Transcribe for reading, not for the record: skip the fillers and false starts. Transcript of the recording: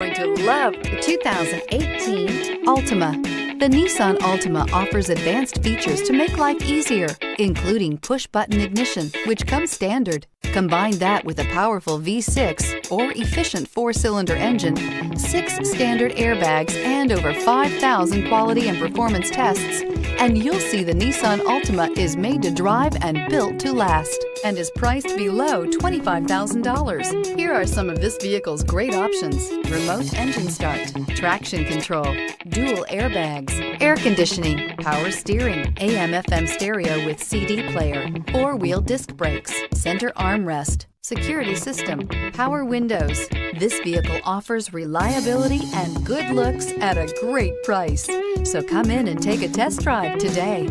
Going to love the 2018 Altima. The Nissan Altima offers advanced features to make life easier, including push-button ignition, which comes standard. Combine that with a powerful V6 or efficient 4-cylinder engine, 6 standard airbags, and over 5,000 quality and performance tests, and you'll see the Nissan Altima is made to drive and built to last, and is priced below $25,000. Here are some of this vehicle's great options: remote engine start, traction control, dual airbags, air conditioning, power steering, AM/FM stereo with CD player, 4-wheel disc brakes, center armrest, security system, power windows. This vehicle offers reliability and good looks at a great price. So come in and take a test drive today.